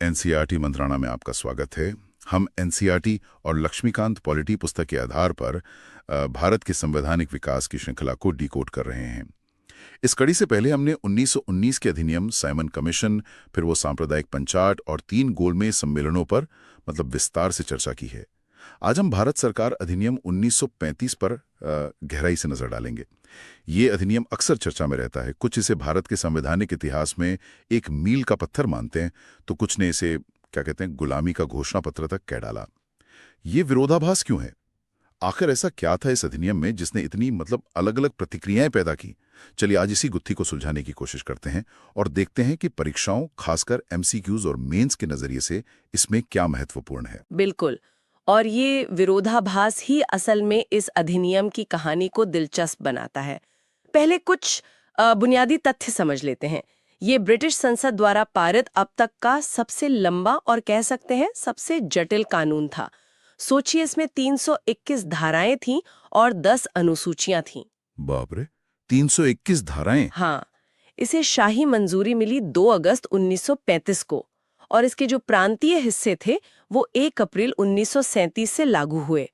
NCERT मंत्राणा में आपका स्वागत है। हम एनसीईआरटी और लक्ष्मीकांत पॉलिटी पुस्तक के आधार पर भारत के संवैधानिक विकास की श्रृंखला को डिकोड कर रहे हैं। इस कड़ी से पहले हमने 1919 के अधिनियम, साइमन कमीशन, फिर वो सांप्रदायिक पंचाट और 3 गोलमेज सम्मेलनों पर विस्तार से चर्चा की है। आज हम भारत सरकार अधिनियम 1935 पर गहराई से नजर डालेंगे। ये अधिनियम अक्सर चर्चा में रहता है। कुछ इसे भारत के संवैधानिक इतिहास में एक मील का पत्थर मानते हैं, तो कुछ ने इसे क्या कहते हैं, गुलामी का घोषणा पत्र तक कह डाला। ये विरोधाभास क्यों है? आखिर ऐसा क्या था इस अधिनियम में जिसने इतनी अलग अलग प्रतिक्रियाएं पैदा की? चलिए आज इसी गुत्थी को सुलझाने की कोशिश करते हैं और देखते हैं कि परीक्षाओं, खासकर एमसीक्यूज और मेंस के नजरिए से इसमें क्या महत्वपूर्ण है। बिल्कुल। और ये विरोधाभास ही असल में इस अधिनियम की कहानी को दिलचस्प बनाता है। पहले कुछ बुनियादी तथ्य समझ लेते हैं। ये ब्रिटिश संसद द्वारा पारित अब तक का सबसे लंबा और कह सकते हैं सबसे जटिल कानून था। सोचिए, इसमें 321 धाराएं थीं और 10 अनुसूचियां थीं। बाप रे, 321 धाराएं! हाँ, इसे शाही मंजूरी मिली 2 अगस्त 1935 को और इसके जो प्रांतीय हिस्से थे वो 1 अप्रैल 1937 से लागू हुए।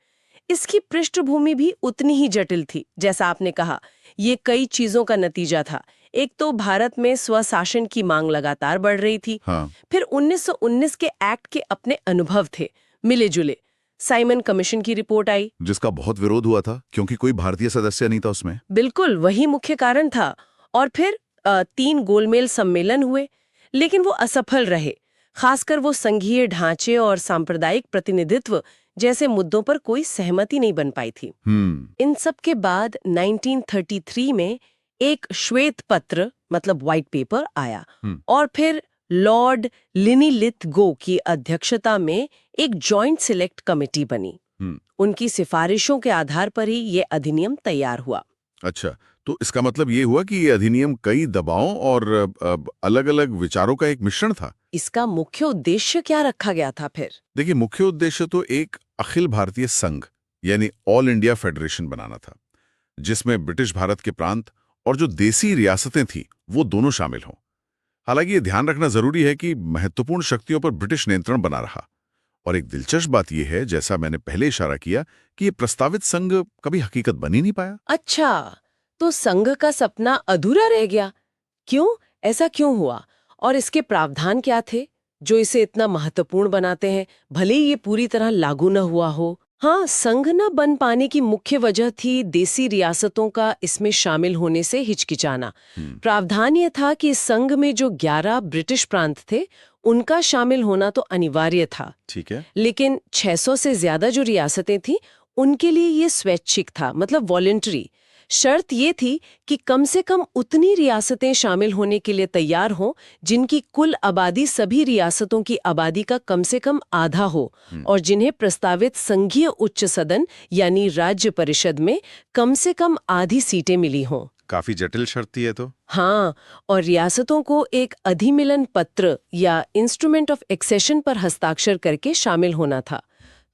इसकी पृष्ठभूमि भी उतनी ही जटिल थी। जैसा आपने कहा, ये कई चीजों का नतीजा था। एक तो भारत में स्वशासन की मांग लगातार बढ़ रही थी। हाँ। फिर 1919 के एक्ट के अपने अनुभव थे, मिले जुले। साइमन कमीशन की रिपोर्ट आई, जिसका बहुत विरोध हुआ था क्योंकि कोई भारतीय सदस्य नहीं था उसमें। बिल्कुल वही मुख्य कारण था। और फिर 3 गोलमेज सम्मेलन हुए, लेकिन वो असफल रहे। खासकर वो संघीय ढांचे और सांप्रदायिक प्रतिनिधित्व जैसे मुद्दों पर कोई सहमति नहीं बन पाई थी। इन सब के बाद 1933 में एक श्वेत पत्र व्हाइट पेपर आया और फिर लॉर्ड लिनीलिथगो की अध्यक्षता में एक जॉइंट सिलेक्ट कमेटी बनी। उनकी सिफारिशों के आधार पर ही ये अधिनियम तैयार हुआ। अच्छा, तो इसका मतलब ये हुआ कि ये अधिनियम कई दबावों और अलग-अलग विचारों का एक मिश्रण था। इसका मुख्य उद्देश्य क्या रखा गया था फिर? देखिए, मुख्य उद्देश्य तो एक अखिल भारतीय संघ यानी ऑल इंडिया फेडरेशन बनाना था, जिसमें ब्रिटिश भारत के प्रांत और जो देसी रियासतें थी वो दोनों शामिल हों। हालांकि ये ध्यान रखना जरूरी है कि महत्वपूर्ण शक्तियों पर ब्रिटिश नियंत्रण बना रहा। और एक दिलचस्प बात यह है, जैसा मैंने पहले इशारा किया, कि ये प्रस्तावित संघ कभी हकीकत बन ही नहीं पाया। अच्छा, तो संघ का सपना अधूरा रह गया। क्यों? ऐसा क्यों हुआ? और इसके प्रावधान क्या थे जो इसे इतना महत्वपूर्ण बनाते हैं, भले ही ये पूरी तरह लागू न हुआ हो? हाँ, संघ न बन पाने की मुख्य वजह थी देसी रियासतों का इसमें शामिल होने से हिचकिचाना। प्रावधान ये था कि संघ में जो 11 ब्रिटिश प्रांत थे उनका शामिल होना तो अनिवार्य था। ठीक है। लेकिन 600 से ज्यादा जो रियासतें थीं उनके लिए ये स्वैच्छिक था, वॉलंटरी। शर्त ये थी कि कम से कम उतनी रियासतें शामिल होने के लिए तैयार हों जिनकी कुल आबादी सभी रियासतों की आबादी का कम से कम आधा हो और जिन्हें प्रस्तावित संघीय उच्च सदन यानी राज्य परिषद में कम से कम आधी सीटें मिली हों। काफी जटिल शर्त थी ये तो। हाँ, और रियासतों को एक अधिमिलन पत्र या इंस्ट्रूमेंट ऑफ एक्सेशन पर हस्ताक्षर करके शामिल होना था।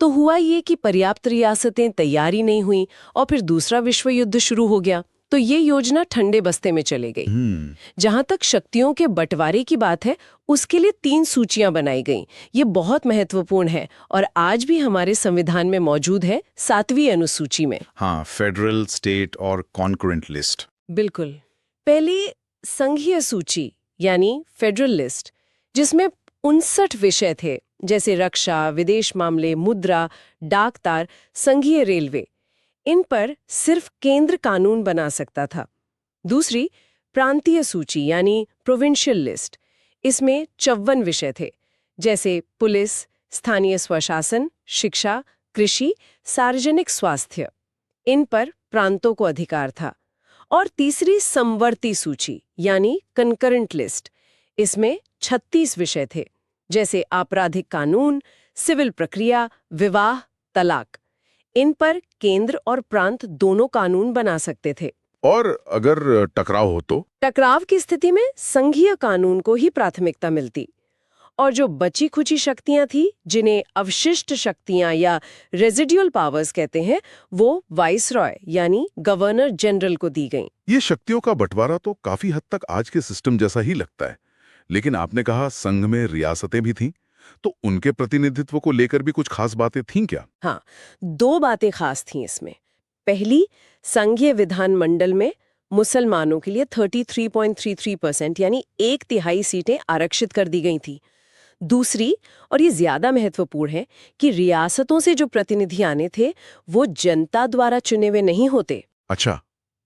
तो हुआ ये कि पर्याप्त रियासतें तैयार ही नहीं हुई और फिर दूसरा विश्व युद्ध शुरू हो गया। तो ये योजना ठंडे बस्ते में चले गई। जहां तक शक्तियों के बंटवारे की बात है, उसके लिए 3 सूचियां बनाई गईं। ये बहुत महत्वपूर्ण है और आज भी हमारे संविधान में मौजूद है 7वीं अनुसूची में। हाँ, फेडरल, स्टेट और कॉन्करेंट लिस्ट। बिल्कुल। पहली संघीय सूची यानी फेडरल लिस्ट, जिसमें 59 विषय थे, जैसे रक्षा, विदेश मामले, मुद्रा, डाक तार, संघीय रेलवे। इन पर सिर्फ केंद्र कानून बना सकता था। दूसरी प्रांतीय सूची यानी प्रोविंशियल लिस्ट, इसमें 54 विषय थे, जैसे पुलिस, स्थानीय स्वशासन, शिक्षा, कृषि, सार्वजनिक स्वास्थ्य। इन पर प्रांतों को अधिकार था। और तीसरी समवर्ती सूची यानी कंकरेंट लिस्ट, इसमें 36 विषय थे, जैसे आपराधिक कानून, सिविल प्रक्रिया, विवाह, तलाक। इन पर केंद्र और प्रांत दोनों कानून बना सकते थे। और अगर टकराव हो तो? टकराव की स्थिति में संघीय कानून को ही प्राथमिकता मिलती। और जो बची खुची शक्तियां थी, जिन्हें अवशिष्ट शक्तियां या रेजिडुअल पावर्स कहते हैं, वो वाइसरॉय यानी गवर्नर जनरल को दी गईं। ये शक्तियों का बंटवारा तो काफी हद तक आज के सिस्टम जैसा ही लगता है, लेकिन आपने कहा संघ में रियासतें भी थीं, तो उनके प्रतिनिधित्व को लेकर भी कुछ खास बातें थीं क्या? हाँ, दो बातें खास थीं इसमें। पहली, संघीय विधानमंडल में मुसलमानों के लिए 33.33% यानी 1/3 सीटें आरक्षित कर दी गई थी। दूसरी, और ये ज्यादा महत्वपूर्ण है, कि रियासतों से जो प्रतिनिधि आने थे वो जनता द्वारा चुने हुए नहीं होते। अच्छा,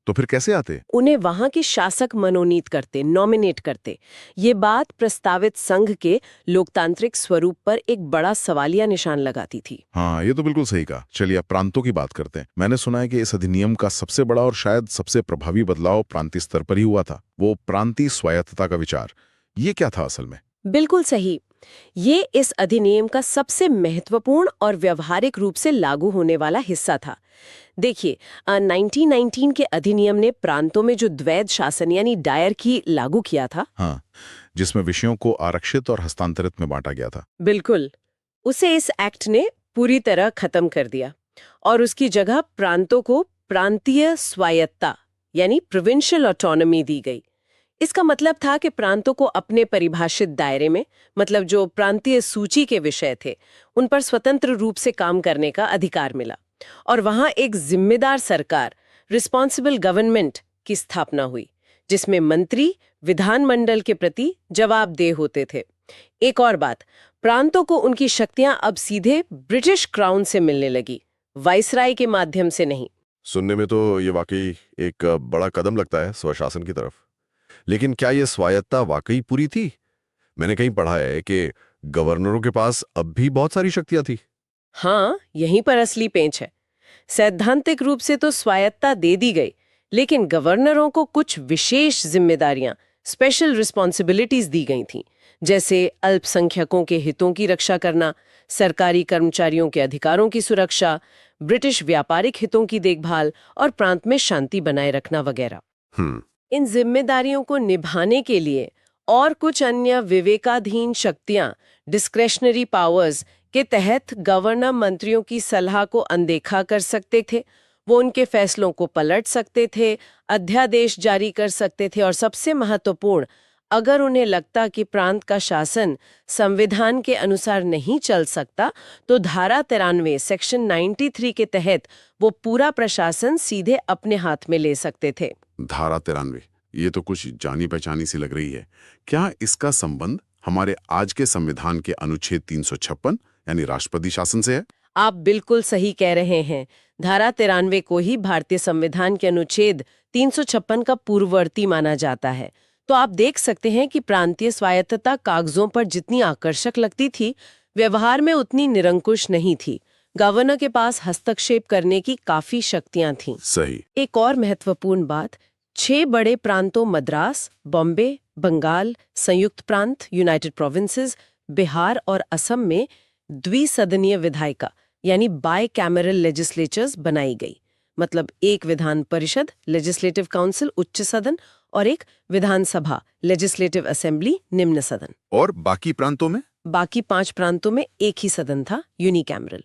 तो फिर कैसे आते? उन्हें वहां के शासक मनोनीत करते, नॉमिनेट करते। ये बात प्रस्तावित संघ के लोकतांत्रिक स्वरूप पर एक बड़ा सवालिया निशान लगाती थी। हाँ, ये तो बिल्कुल सही कहा। चलिए अब प्रांतों की बात करते हैं। मैंने सुना है कि इस अधिनियम का सबसे बड़ा और शायद सबसे प्रभावी बदलाव प्रांतीय स्तर पर ही हुआ था, वो प्रांतीय स्वायत्तता का विचार। ये क्या था असल में? बिल्कुल सही। ये इस अधिनियम का सबसे महत्वपूर्ण और व्यवहारिक रूप से लागू होने वाला हिस्सा था। देखिए, 1919 के अधिनियम ने प्रांतों में जो द्वैध शासन यानी डायरकी लागू किया था। हाँ, जिसमें विषयों को आरक्षित और हस्तांतरित में बांटा गया था। बिल्कुल, उसे इस एक्ट ने पूरी तरह खत्म कर दिया और उसकी जगह प्रांतों को प्रांतीय स्वायत्तता यानी प्रोविंशियल ऑटोनॉमी दी गई। इसका मतलब था कि प्रांतों को अपने परिभाषित दायरे में, मतलब जो प्रांतीय सूची के विषय थे, उन पर स्वतंत्र रूप से काम करने का अधिकार मिला और वहां एक जिम्मेदार सरकार, रिस्पॉन्सिबल गवर्नमेंट की स्थापना हुई, जिसमें मंत्री विधानमंडल के प्रति जवाबदेह होते थे। एक और बात, प्रांतों को उनकी शक्तियां अब सीधे ब्रिटिश क्राउन से मिलने लगी, वाइसराय के माध्यम से नहीं। सुनने में तो ये वाकई एक बड़ा कदम लगता है स्वशासन की तरफ। लेकिन क्या ये स्वायत्तता वाकई पूरी थी? मैंने कहीं पढ़ा है कि गवर्नरों के पास अब भी बहुत सारी शक्तियां थी। हाँ, यहीं पर असली पेंच है। सैद्धांतिक रूप से तो स्वायत्तता दे दी गई, लेकिन गवर्नरों को कुछ विशेष जिम्मेदारियां, स्पेशल रिस्पॉन्सिबिलिटीज दी गई थीं, जैसे अल्पसंख्यकों के हितों की रक्षा करना, सरकारी कर्मचारियों के अधिकारों की सुरक्षा, ब्रिटिश व्यापारिक हितों की देखभाल और प्रांत में शांति बनाए रखना वगैरह। इन जिम्मेदारियों को निभाने के लिए और कुछ अन्य विवेकाधीन शक्तियां, डिस्क्रेशनरी पावर्स के तहत गवर्नर मंत्रियों की सलाह को अनदेखा कर सकते थे। वो उनके फैसलों को पलट सकते थे, अध्यादेश जारी कर सकते थे और सबसे महत्वपूर्ण, अगर उन्हें लगता कि प्रांत का शासन संविधान के अनुसार नहीं चल सकता, तो धारा 93 सेक्शन 93 के तहत वो पूरा प्रशासन सीधे अपने हाथ में ले सकते थे। धारा 93, ये तो कुछ जानी पहचानी सी लग रही है। क्या इसका संबंध हमारे आज के संविधान के अनुच्छेद 356 यानी राष्ट्रपति शासन से है? आप बिल्कुल सही कह रहे हैं। धारा 93 को ही भारतीय संविधान के अनुच्छेद 356 का पूर्ववर्ती माना जाता है। तो आप देख सकते हैं कि प्रांतीय स्वायत्तता कागजों पर जितनी आकर्षक लगती थी, व्यवहार में उतनी निरंकुश नहीं थी। गवर्नर के पास हस्तक्षेप करने की काफी शक्तियां थीं। सही। एक और महत्वपूर्ण बात, 6 बड़े प्रांतों मद्रास, बॉम्बे, बंगाल, संयुक्त प्रांत, यूनाइटेड प्रोविंसेस, बिहार और असम में द्विसदनीय विधायिका यानी बाय कैमरल लेजिस्लेचर्स बनाई गई। मतलब एक विधान परिषद, लेजिस्लेटिव काउंसिल, उच्च सदन, और एक विधानसभा, लेजिस्लेटिव असेंबली, निम्न सदन। और बाकी प्रांतों में? बाकी 5 प्रांतों में एक ही सदन था, यूनिकैमरल।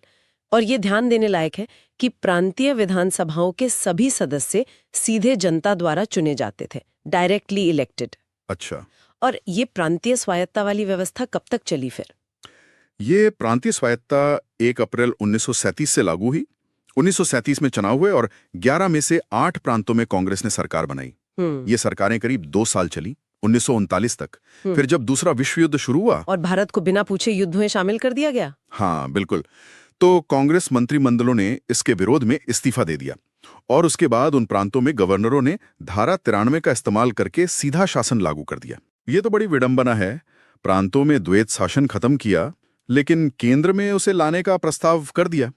और ये ध्यान देने लायक है कि प्रांतीय विधानसभाओं के सभी सदस्य सीधे जनता द्वारा चुने जाते थे, डायरेक्टली इलेक्टेड। अच्छा। और ये प्रांतीय स्वायत्तता वाली व्यवस्था कब तक चली फिर? ये प्रांतीय स्वायत्तता 1 अप्रैल 1937 से लागू हुई। 1937 में चुनाव हुए और 11 में से 8 प्रांतों में कांग्रेस ने सरकार बनाई। ये सरकारें करीब 2 साल चली, 1939 तक। फिर जब दूसरा विश्व युद्ध शुरू हुआ और भारत को बिना पूछे युद्ध में शामिल कर दिया गया। हाँ बिल्कुल, तो कांग्रेस मंत्रिमंडलों ने इसके विरोध में इस्तीफा दे दिया और उसके बाद उन प्रांतों में गवर्नरों ने धारा 93 का इस्तेमाल करके सीधा शासन लागू कर दिया। ये तो बड़ी विडंबना है। प्रांतों में द्वैध शासन खत्म किया, लेकिन केंद्र में उसे लाने का प्रस्ताव कर दिया।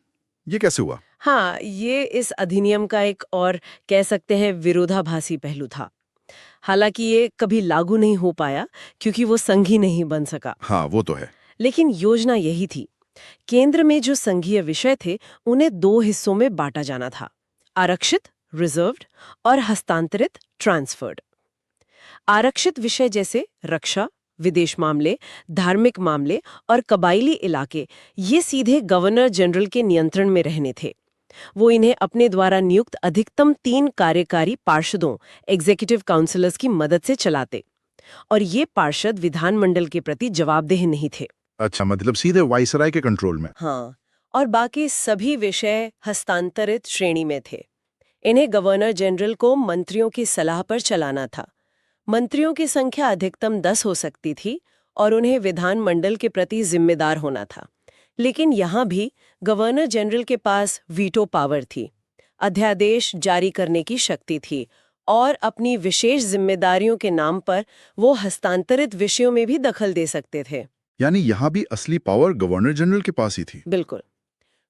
ये कैसे हुआ? हाँ, ये इस अधिनियम का एक और कह सकते हैं विरोधाभासी पहलू था। हालांकि ये कभी लागू नहीं हो पाया क्योंकि वो संघ ही नहीं बन सका। हाँ, वो तो है। लेकिन योजना यही थी। केंद्र में जो संघीय विषय थे उन्हें 2 हिस्सों में बांटा जाना था, आरक्षित, रिजर्व्ड, और हस्तांतरित, ट्रांसफर्ड। आरक्षित विषय जैसे रक्षा, विदेश मामले, धार्मिक मामले और कबायली इलाके, ये सीधे गवर्नर जनरल के नियंत्रण में रहने थे। वो इन्हें अपने द्वारा नियुक्त अधिकतम 3 कार्यकारी पार्षदों, एग्जीक्यूटिव काउंसिलर्स की मदद से चलाते। और ये पार्षद विधानमंडल के प्रति जवाबदेह नहीं थे। अच्छा, मतलब सीधे वाइसराय के कंट्रोल में। हाँ, और बाकी सभी विषय हस्तांतरित श्रेणी में थे। इन्हें गवर्नर जनरल को मंत्रियों की सलाह पर चलाना था। मंत्रियों की संख्या अधिकतम 10 हो सकती थी और उन्हें विधानमंडल के प्रति जिम्मेदार होना था। लेकिन यहाँ भी गवर्नर जनरल के पास वीटो पावर थी, अध्यादेश जारी करने की शक्ति थी और अपनी विशेष जिम्मेदारियों के नाम पर वो हस्तांतरित विषयों में भी दखल दे सकते थे। यानी यहाँ भी असली पावर गवर्नर जनरल के पास ही थी। बिल्कुल।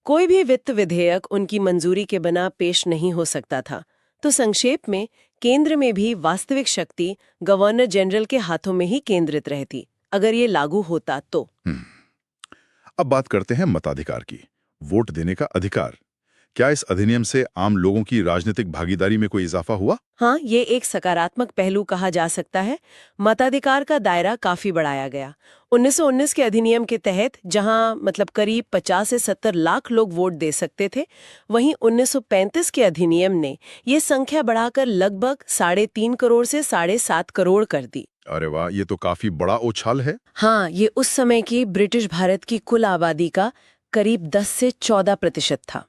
कोई भी वित्त विधेयक उनकी मंजूरी के बिना पेश नहीं हो सकता था। तो संक्षेप में केंद्र में भी वास्तविक शक्ति गवर्नर जनरल के हाथों में ही केंद्रित रहती, अगर ये लागू होता तो। अब बात करते हैं मताधिकार की, वोट देने का अधिकार। क्या इस अधिनियम से आम लोगों की राजनीतिक भागीदारी में कोई इजाफा हुआ? हाँ, ये एक सकारात्मक पहलू कहा जा सकता है। मताधिकार का दायरा काफी बढ़ाया गया। 1919 के अधिनियम के तहत जहां मतलब करीब 50 से 70 लाख लोग वोट दे सकते थे, वहीं 1935 के अधिनियम ने ये संख्या बढ़ाकर लगभग 3.5 करोड़ से 7.5 करोड़ कर दी। अरे वाह, ये तो काफी बड़ा उछाल है। हाँ, ये उस समय की ब्रिटिश भारत की कुल आबादी का करीब 10 से 14% था।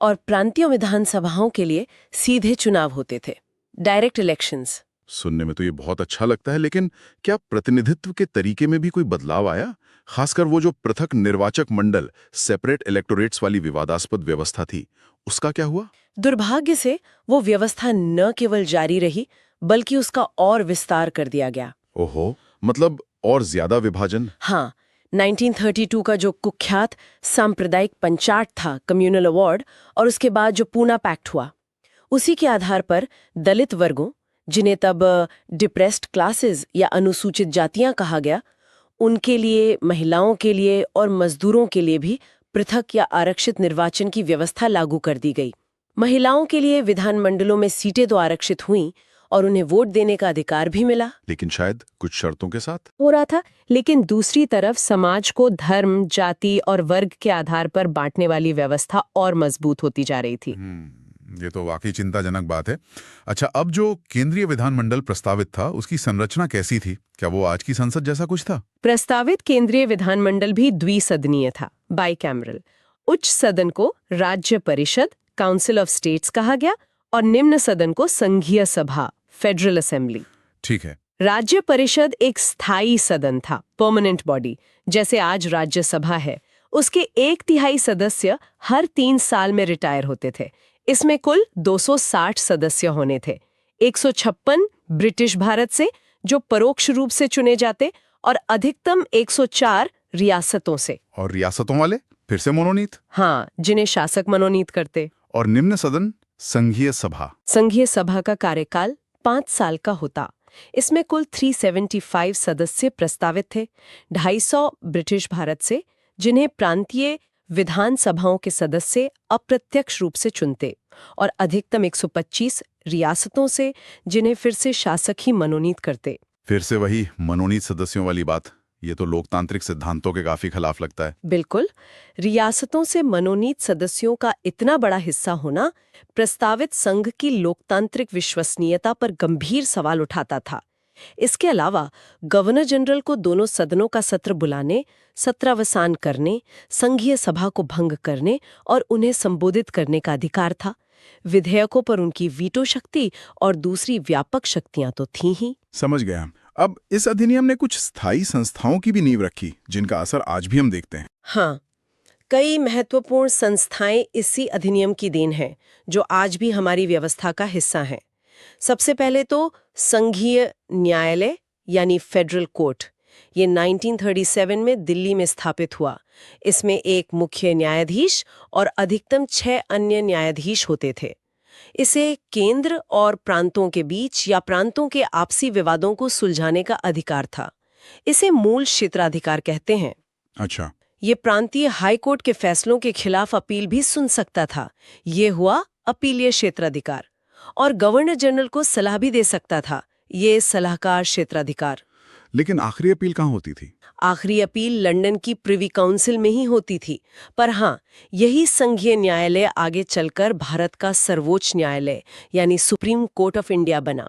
और प्रांतीय विधानसभाओं के लिए सीधे चुनाव होते थे, डायरेक्ट इलेक्शंस। सुनने में तो ये बहुत अच्छा लगता है, लेकिन क्या प्रतिनिधित्व के तरीके में भी कोई बदलाव आया? खासकर वो जो पृथक निर्वाचक मंडल, सेपरेट इलेक्टोरेट्स वाली विवादास्पद व्यवस्था थी, उसका क्या हुआ? दुर्भाग्य से वो व्यवस्था न केवल जारी रही, बल्कि उसका और विस्तार कर दिया गया। ओहो, मतलब और ज्यादा विभाजन? हाँ, 1932 का जो कुख्यात सांप्रदायिक पंचाट था, कम्युनल अवार्ड, और उसके बाद जो पूना पैक्ट हुआ, उसी के आधार पर दलित वर्गों, जिन्हें तब डिप्रेस्ड क्लासेस या अनुसूचित जातियां कहा गया, उनके लिए, महिलाओं के लिए और मजदूरों के लिए भी पृथक या आरक्षित निर्वाचन की व्यवस्था लागू कर दी गई। महिलाओं के लिए विधानमंडलों में सीटें तो आरक्षित हुईं और उन्हें वोट देने का अधिकार भी मिला, लेकिन शायद कुछ शर्तों के साथ हो रहा था। लेकिन दूसरी तरफ समाज को धर्म, जाति और वर्ग के आधार पर बांटने वाली व्यवस्था और मजबूत होती जा रही थी। ये तो वाकई चिंताजनक बात है। अच्छा, अब जो केंद्रीय विधानमंडल प्रस्तावित था, उसकी संरचना कैसी थी? क्या वो आज की संसद जैसा कुछ था? प्रस्तावित केंद्रीय विधानमंडल भी द्विसदनीय था, बाइकैमरल। उच्च सदन को राज्य परिषद, काउंसिल ऑफ स्टेट्स कहा गया, और निम्न सदन को संघीय सभा, फेडरल असेंबली। ठीक है। राज्य परिषद एक स्थायी सदन था, परमानेंट बॉडी, जैसे आज राज्यसभा है। उसके 1/3 सदस्य हर 3 साल में रिटायर होते थे। इसमें कुल 260 सदस्य होने थे, 156 ब्रिटिश भारत से जो परोक्ष रूप से चुने जाते, और अधिकतम 104 रियासतों से। और रियासतों वाले फिर से मनोनीत? हाँ, जिन्हें शासक मनोनीत करते। और निम्न सदन, संघीय सभा। संघीय सभा का कार्यकाल 5 साल का होता। इसमें कुल 375 सदस्य प्रस्तावित थे, 250 ब्रिटिश भारत से, जिन्हें प्रांतीय विधानसभाओं के सदस्य अप्रत्यक्ष रूप से चुनते, और अधिकतम 125 रियासतों से, जिन्हें फिर से शासक ही मनोनीत करते। फिर से वही मनोनीत सदस्यों वाली बात। ये तो लोकतांत्रिक सिद्धांतों के काफी खिलाफ लगता है। बिल्कुल। रियासतों से मनोनीत सदस्यों का इतना बड़ा हिस्सा होना प्रस्तावित संघ की लोकतांत्रिक विश्वसनीयता पर गंभीर सवाल उठाता था। इसके अलावा गवर्नर जनरल को दोनों सदनों का सत्र बुलाने, सत्रावसान करने, संघीय सभा को भंग करने और उन्हें संबोधित करने का अधिकार था। विधेयकों पर उनकी वीटो शक्ति और दूसरी व्यापक शक्तियां तो थीं ही। समझ गया। अब इस अधिनियम ने कुछ स्थायी संस्थाओं की भी नींव रखी, जिनका असर आज भी हम देखते हैं। हाँ, कई महत्वपूर्ण संस्थाएं इसी अधिनियम की देन हैं, जो आज भी हमारी व्यवस्था का हिस्सा हैं। सबसे पहले तो संघीय न्यायालय यानी फेडरल कोर्ट। ये 1937 में दिल्ली में स्थापित हुआ। इसमें एक मुख्य न्यायाधीश और अधिकतम 6 अन्य न्यायाधीश होते थे। इसे केंद्र और प्रांतों के बीच या प्रांतों के आपसी विवादों को सुलझाने का अधिकार था। इसे मूल क्षेत्राधिकार कहते हैं। अच्छा। ये प्रांतीय हाई कोर्ट के फैसलों के खिलाफ अपील भी सुन सकता था। ये हुआ अपीलीय क्षेत्राधिकार। और गवर्नर जनरल को सलाह भी दे सकता था। ये सलाहकार क्षेत्राधिकार। लेकिन आखिरी अपील कहाँ होती थी? आखिरी अपील लंदन की प्रिवी काउंसिल में ही होती थी। पर हाँ, यही संघीय न्यायालय आगे चलकर भारत का सर्वोच्च न्यायालय यानी सुप्रीम कोर्ट ऑफ इंडिया बना।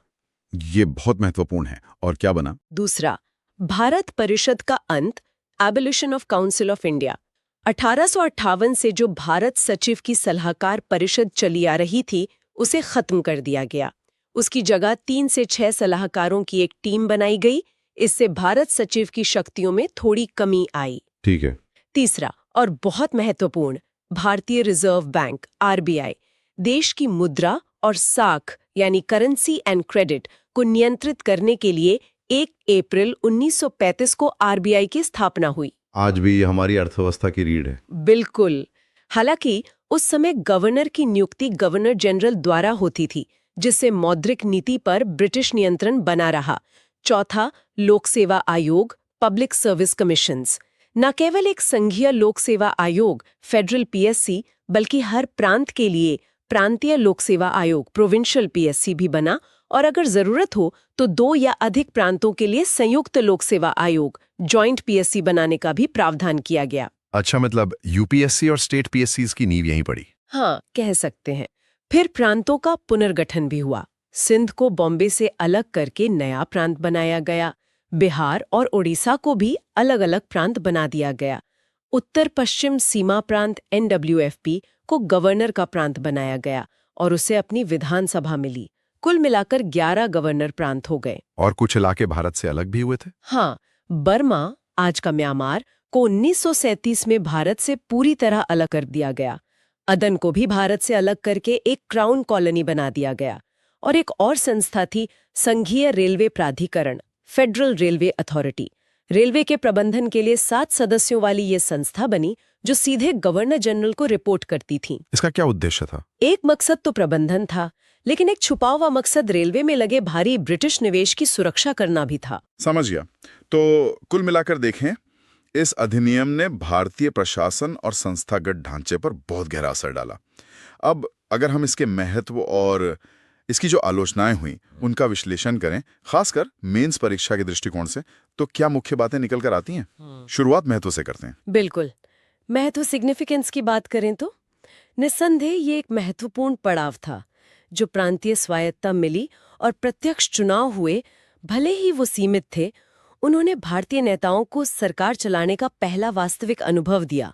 ये बहुत महत्वपूर्ण है। और क्या बना? दूसरा, भारत परिषद का अंत, abolition of council of India. 1858 से जो भारत सचिव की सलाहकार परिषद चली आ रही थी, उसे खत्म कर दिया गया। उसकी जगह 3 से 6 सलाहकारों की एक टीम बनाई गई। इससे भारत सचिव की शक्तियों में थोड़ी कमी आई। ठीक है। तीसरा और बहुत महत्वपूर्ण, भारतीय रिजर्व बैंक आरबीआई देश की मुद्रा और साख यानी करेंसी एंड क्रेडिट को नियंत्रित करने के लिए 1 अप्रैल 1935 को आरबीआई की स्थापना हुई। आज भी ये हमारी अर्थव्यवस्था की रीढ़ है। बिल्कुल। हालांकि उस समय गवर्नर की नियुक्ति गवर्नर जनरल द्वारा होती थी, जिससे मौद्रिक नीति पर ब्रिटिश नियंत्रण बना रहा। चौथा, लोक सेवा आयोग, पब्लिक सर्विस कमीशंस। न केवल एक संघीय लोक सेवा आयोग फेडरल पीएससी, बल्कि हर प्रांत के लिए प्रांतीय लोक सेवा आयोग प्रोविंशियल पीएससी भी बना, और अगर जरूरत हो तो 2 या अधिक प्रांतों के लिए संयुक्त लोक सेवा आयोग जॉइंट पीएससी बनाने का भी प्रावधान किया गया। अच्छा, मतलब यूपीएससी और स्टेट पीएससीज की नींव यहीं पड़ी। हाँ, कह सकते हैं। फिर प्रांतों का पुनर्गठन भी हुआ। सिंध को बॉम्बे से अलग करके नया प्रांत बनाया गया। बिहार और उड़ीसा को भी अलग अलग प्रांत बना दिया गया। उत्तर पश्चिम सीमा प्रांत एनडब्ल्यूएफपी को गवर्नर का प्रांत बनाया गया और उसे अपनी विधानसभा मिली। कुल मिलाकर 11 गवर्नर प्रांत हो गए। और कुछ इलाके भारत से अलग भी हुए थे। हाँ, बर्मा, आज का म्यांमार, को 1937 में भारत से पूरी तरह अलग कर दिया गया। अदन को भी भारत से अलग करके एक क्राउन कॉलोनी बना दिया गया। और एक और संस्था थी, संघीय रेलवे प्राधिकरण, फेडरल रेलवे अथॉरिटी। रेलवे के प्रबंधन के लिए 7 सदस्यों वाली ये संस्था बनी, जो सीधे गवर्नर जनरल को रिपोर्ट करती थी। इसका क्या उद्देश्य था? एक मकसद तो प्रबंधन था, लेकिन एक छुपा हुआ मकसद रेलवे में लगे भारी ब्रिटिश निवेश की सुरक्षा करना भी था। समझ गया। तो कुल मिलाकर देखें, इस अधिनियम ने भारतीय प्रशासन और संस्थागत ढांचे पर बहुत गहरा असर डाला। अब अगर हम इसके महत्व और इसकी जो आलोचनाएं हुई उनका विश्लेषण करें, खासकर मेंस परीक्षा के दृष्टिकोण से, तो क्या मुख्य बातें निकल कर आती हैं? शुरुआत महत्व से करते हैं। बिल्कुल। महत्व सिग्निफिकेंस की बात करें तो निस्संदेह ये एक महत्वपूर्ण पड़ाव था। जो प्रांतीय स्वायत्ता मिली और प्रत्यक्ष चुनाव हुए, भले ही वो सीमित थे, उन्होंने भारतीय नेताओं को सरकार चलाने का पहला वास्तविक अनुभव दिया।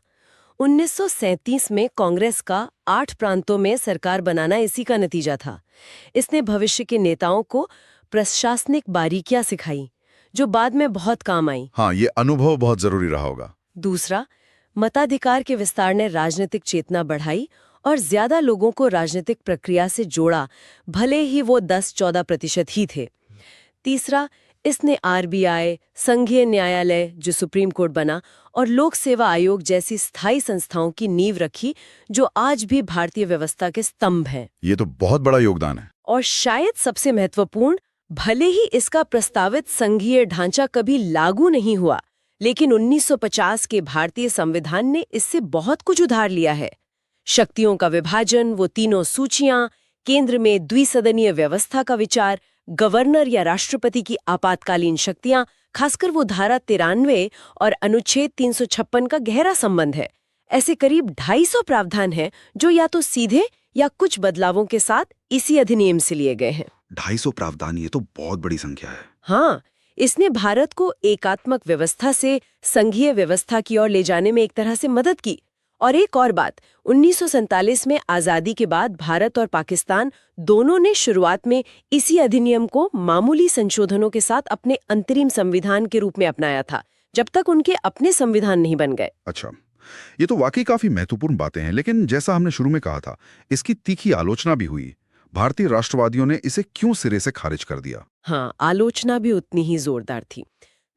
1937 में कांग्रेस का 8 प्रांतों में सरकार बनाना इसी का नतीजा था। इसने भविष्य के नेताओं को प्रशासनिक बारीकियां सिखाई, जो बाद में बहुत काम आई। हाँ, ये अनुभव बहुत जरूरी रहा होगा। दूसरा, मताधिकार के विस्तार ने राजनीतिक चेतना बढ़ाई और ज्यादा लोगों को राजनीतिक प्रक्रिया से जोड़ा, भले ही वो 10-14% ही थे। तीसरा, इसने आरबीआई, संघीय न्यायालय जो सुप्रीम कोर्ट बना, और लोक सेवा आयोग जैसी स्थायी संस्थाओं की नींव रखी, जो आज भी भारतीय व्यवस्था के स्तंभ हैं। ये तो बहुत बड़ा योगदान है। और शायद सबसे महत्वपूर्ण, भले ही इसका प्रस्तावित संघीय ढांचा कभी लागू नहीं हुआ, लेकिन 1950 के भारतीय संविधान ने इससे बहुत कुछ उधार लिया है। शक्तियों का विभाजन, वो तीनों सूचियां, केंद्र में द्विसदनीय व्यवस्था का विचार, गवर्नर या राष्ट्रपति की आपातकालीन शक्तियां, खासकर वो धारा 93 और अनुच्छेद 356 का गहरा संबंध है। ऐसे करीब 250 प्रावधान हैं जो या तो सीधे या कुछ बदलावों के साथ इसी अधिनियम से लिए गए हैं। 250 प्रावधान, ये तो बहुत बड़ी संख्या है। हाँ, इसने भारत को एकात्मक व्यवस्था से संघीय व्यवस्था की ओर ले जाने में एक तरह से मदद की। और एक और बात, 1947 में आजादी के बाद भारत और पाकिस्तान दोनों ने शुरुआत में इसी अधिनियम को मामूली संशोधनों के साथ अपने अंतरिम संविधान के रूप में अपनाया था, जब तक उनके अपने संविधान नहीं बन गए। अच्छा, ये तो वाकई काफी महत्वपूर्ण बातें हैं, लेकिन जैसा हमने शुरू में कहा था, इसकी तीखी आलोचना भी हुई। भारतीय राष्ट्रवादियों ने इसे क्यों सिरे से खारिज कर दिया? हाँ, आलोचना भी उतनी ही जोरदार थी।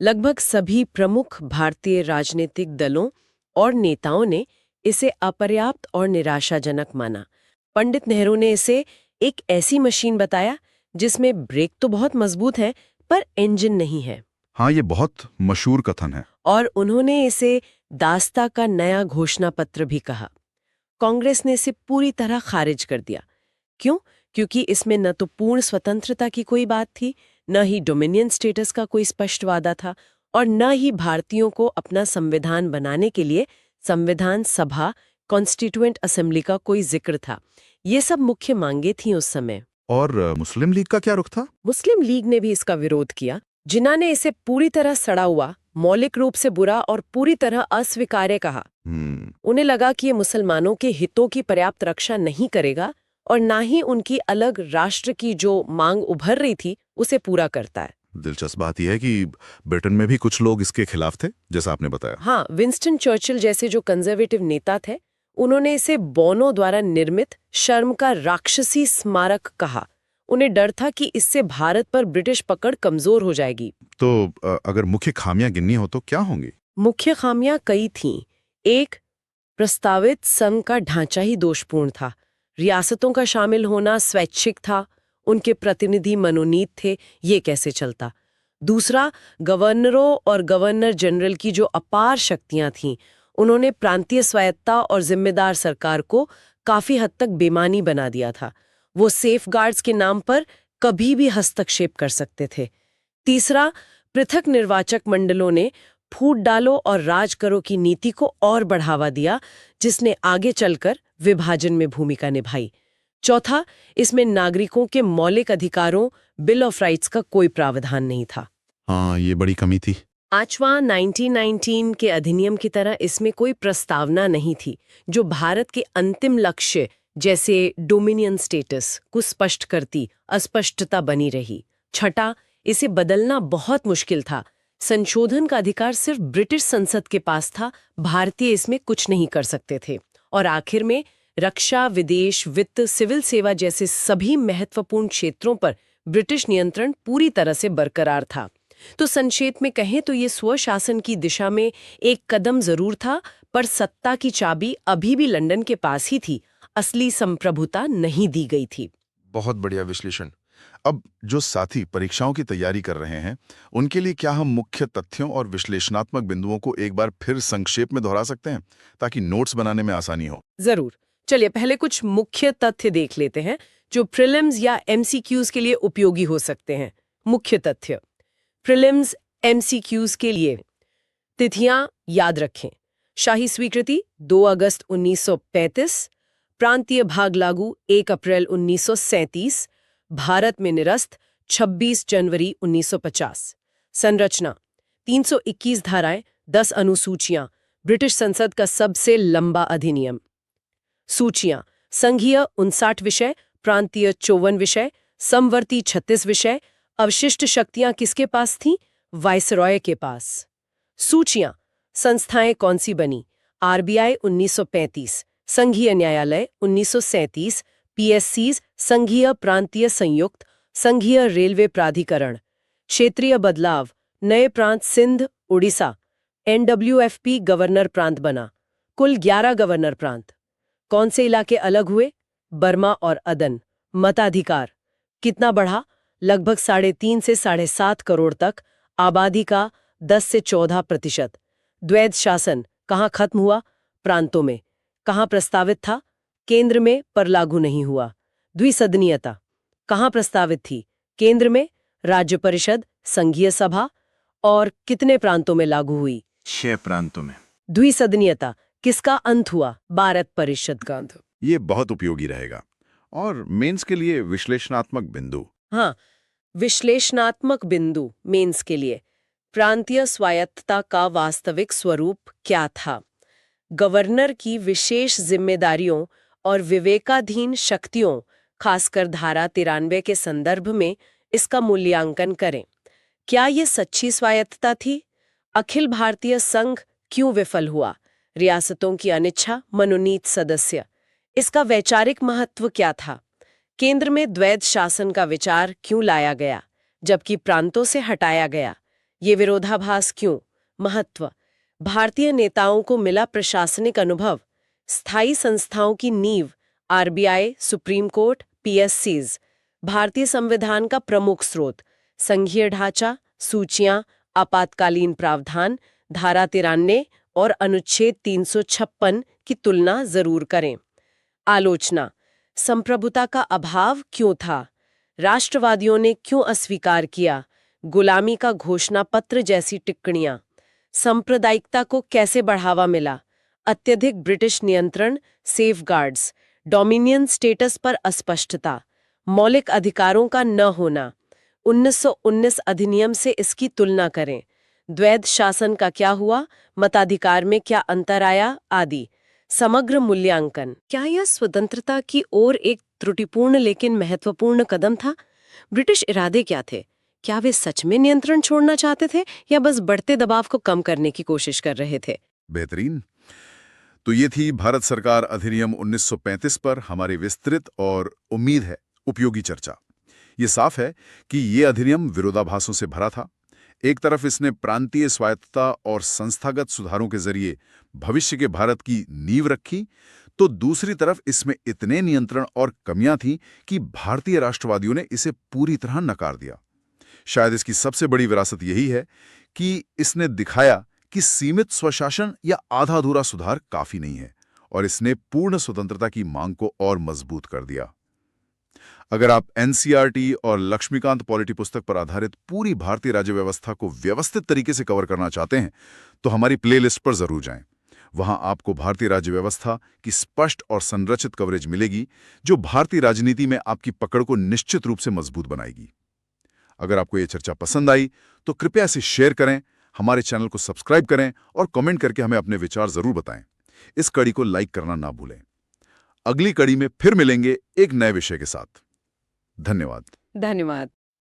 लगभग सभी प्रमुख भारतीय राजनीतिक दलों और नेताओं ने इसे अपर्याप्त और निराशाजनक माना। पंडित नेहरू ने इसे एक ऐसी मशीन बताया जिसमें ब्रेक तो बहुत मजबूत है, पर इंजन नहीं है। हाँ, ये बहुत मशहूर कथन है। और उन्होंने इसे दास्ता का नया घोषणा पत्र भी कहा। कांग्रेस ने इसे पूरी तरह खारिज कर दिया। क्यों? क्योंकि इसमें न तो पूर्ण स्वतंत्रता की कोई बात थी, न ही डोमिनियन स्टेटस का कोई स्पष्ट वादा था, और न ही भारतीयों को अपना संविधान बनाने के लिए संविधान सभा, कॉन्स्टिट्यूएंट असेंबली का कोई जिक्र था। ये सब मुख्य मांगे थीं उस समय। और मुस्लिम लीग का क्या रुख था? मुस्लिम लीग ने भी इसका विरोध किया। जिन्ना ने इसे पूरी तरह सड़ा हुआ, मौलिक रूप से बुरा और पूरी तरह अस्वीकार्य कहा। उन्हें लगा कि ये मुसलमानों के हितों की पर्याप्त रक्षा नहीं करेगा और ना ही उनकी अलग राष्ट्र की जो मांग उभर रही थी उसे पूरा करता है। दिलचस्प बात यह है कि ब्रिटेन में भी कुछ लोग इसके खिलाफ थे, जैसा आपने बताया। हाँ, विंस्टन चर्चिल जैसे जो कंजर्वेटिव नेता थे, उन्होंने इसे बोनो द्वारा निर्मित शर्म का राक्षसी स्मारक कहा। उन्हें डर था कि इससे भारत पर ब्रिटिश पकड़ कमजोर हो जाएगी। तो अगर मुख्य खामियां गिननी हो तो क्या होंगी? मुख्य खामियां कई थीं। एक, प्रस्तावित संघ का ढांचा ही दोषपूर्ण था। रियासतों का शामिल होना स्वैच्छिक था, उनके प्रतिनिधि मनोनीत थे, ये कैसे चलता। दूसरा, गवर्नरों और गवर्नर जनरल की जो अपार शक्तियां थीं, उन्होंने प्रांतीय स्वायत्ता और जिम्मेदार सरकार को काफी हद तक बेमानी बना दिया था। वो सेफगार्ड्स के नाम पर कभी भी हस्तक्षेप कर सकते थे। तीसरा, पृथक निर्वाचक मंडलों ने फूट डालो और राज करो की नीति को और बढ़ावा दिया, जिसने आगे चलकर विभाजन में भूमिका निभाई। चौथा, इसमें नागरिकों के मौलिक अधिकारों, बिल ऑफ राइट्स का कोई प्रावधान नहीं था। हाँ, ये बड़ी कमी थी। पांचवा, 1919 के अधिनियम की तरह इसमें कोई प्रस्तावना नहीं थी जो भारत के अंतिम लक्ष्य जैसे डोमिनियन स्टेटस को स्पष्ट करती। अस्पष्टता बनी रही। छठा, इसे बदलना बहुत मुश्किल था। संशोधन का अधिकार सिर्फ ब्रिटिश संसद के पास था, भारतीय इसमें कुछ नहीं कर सकते थे। और आखिर में रक्षा, विदेश, वित्त, सिविल सेवा जैसे सभी महत्वपूर्ण क्षेत्रों पर ब्रिटिश नियंत्रण पूरी तरह से बरकरार था। तो संक्षेप में कहें तो ये स्वशासन की दिशा में एक कदम जरूर था, पर सत्ता की चाबी अभी भी लंदन के पास ही थी। असली संप्रभुता नहीं दी गई थी। बहुत बढ़िया विश्लेषण। अब जो साथी परीक्षाओं की तैयारी कर रहे हैं, उनके लिए क्या हम मुख्य तथ्यों और विश्लेषणात्मक बिंदुओं को एक बार फिर संक्षेप में दोहरा सकते हैं ताकि नोट्स बनाने में आसानी हो? जरूर। चलिए पहले कुछ मुख्य तथ्य देख लेते हैं जो प्रीलिम्स या एमसीक्यूज के लिए उपयोगी हो सकते हैं। मुख्य तथ्य प्रीलिम्स एमसीक्यूज के लिए। तिथियां याद रखें। शाही स्वीकृति 2 अगस्त 1935, प्रांतीय भाग लागू 1 अप्रैल 1937, भारत में निरस्त 26 जनवरी 1950। संरचना 321 धाराएं, 10 अनुसूचियां, ब्रिटिश संसद का सबसे लंबा अधिनियम। सूचियां संघीय 59 विषय, प्रांतीय 54 विषय, समवर्ती 36 विषय। अवशिष्ट शक्तियां किसके पास थीं? वायसरॉय के पास। सूचियां संस्थाएं कौन सी बनी? आरबीआई 1935, संघीय न्यायालय 1937, पीएससीज संघीय प्रांतीय संयुक्त, संघीय रेलवे प्राधिकरण। क्षेत्रीय बदलाव, नए प्रांत सिंध, उड़ीसा। एनडब्ल्यूएफपी गवर्नर प्रांत बना। कुल 11 गवर्नर प्रांत। कौन से इलाके अलग हुए? बर्मा और अदन। मताधिकार कितना बढ़ा? लगभग 3.5 से 7.5 करोड़ तक। आबादी का 10 से 14%। द्वैध शासन कहाँ खत्म हुआ? प्रांतों में। कहाँ प्रस्तावित था? केंद्र में, पर लागू नहीं हुआ। द्विसदनीयता कहाँ प्रस्तावित थी? केंद्र में, राज्य परिषद, संघीय सभा। और कितने प्रांतों में लागू हुई? 6 प्रांतों में। द्विसदनीयता किसका अंत हुआ? भारत परिषद का अंत। ये बहुत उपयोगी रहेगा। और मेंस के लिए विश्लेषणात्मक बिंदु। हाँ, विश्लेषणात्मक बिंदु मेंस के लिए। प्रांतीय स्वायत्तता का वास्तविक स्वरूप क्या था? गवर्नर की विशेष जिम्मेदारियों और विवेकाधीन शक्तियों, खासकर धारा 93 के संदर्भ में इसका मूल्यांकन करें। क्या ये सच्ची स्वायत्तता थी? अखिल भारतीय संघ क्यों विफल हुआ? रियासतों की अनिच्छा, मनोनीत सदस्य। इसका वैचारिक महत्व क्या था? केंद्र में द्वैध शासन का विचार क्यों लाया गया जबकि प्रांतों से हटाया गया? ये विरोधाभास क्यों? महत्व, भारतीय नेताओं को मिला प्रशासनिक अनुभव, स्थायी संस्थाओं की नींव, आरबीआई, सुप्रीम कोर्ट, पीएससीज, भारतीय संविधान का प्रमुख स्रोत, संघीय ढांचा, सूचियां, आपातकालीन प्रावधान, धारा 93 और अनुच्छेद 356 की तुलना जरूर करें। आलोचना, संप्रभुता का अभाव क्यों था? राष्ट्रवादियों ने क्यों अस्वीकार किया? गुलामी का घोषणा पत्र जैसी टिप्पणियां। सांप्रदायिकता को कैसे बढ़ावा मिला? अत्यधिक ब्रिटिश नियंत्रण, सेफगार्ड्स, डोमिनियन स्टेटस पर अस्पष्टता, मौलिक अधिकारों का न होना, 1919 अधिनियम से इसकी तुलना करें, द्वैध शासन का क्या हुआ, मताधिकार में क्या अंतर आया आदि। समग्र मूल्यांकन, क्या यह स्वतंत्रता की ओर एक त्रुटिपूर्ण लेकिन महत्वपूर्ण कदम था? ब्रिटिश इरादे क्या थे? क्या वे सच में नियंत्रण छोड़ना चाहते थे या बस बढ़ते दबाव को कम करने की कोशिश कर रहे थे? बेहतरीन। तो ये थी भारत सरकार अधिनियम 1935 पर हमारी विस्तृत और उम्मीद है उपयोगी चर्चा। ये साफ है कि ये अधिनियम विरोधाभासों से भरा था। एक तरफ इसने प्रांतीय स्वायत्तता और संस्थागत सुधारों के जरिए भविष्य के भारत की नींव रखी, तो दूसरी तरफ इसमें इतने नियंत्रण और कमियां थीं कि भारतीय राष्ट्रवादियों ने इसे पूरी तरह नकार दिया। शायद इसकी सबसे बड़ी विरासत यही है कि इसने दिखाया कि सीमित स्वशासन या आधा अधूरा सुधार काफी नहीं है, और इसने पूर्ण स्वतंत्रता की मांग को और मजबूत कर दिया। अगर आप एनसीईआरटी और लक्ष्मीकांत पॉलिटी पुस्तक पर आधारित पूरी भारतीय राज्य व्यवस्था को व्यवस्थित तरीके से कवर करना चाहते हैं, तो हमारी प्लेलिस्ट पर जरूर जाएं। वहां आपको भारतीय राज्य व्यवस्था की स्पष्ट और संरचित कवरेज मिलेगी, जो भारतीय राजनीति में आपकी पकड़ को निश्चित रूप से मजबूत बनाएगी। अगर आपको ये चर्चा पसंद आई तो कृपया इसे शेयर करें, हमारे चैनल को सब्सक्राइब करें और कमेंट करके हमें अपने विचार जरूर बताएं। इस कड़ी को लाइक करना ना भूलें। अगली कड़ी में फिर मिलेंगे एक नए विषय के साथ। धन्यवाद। धन्यवाद।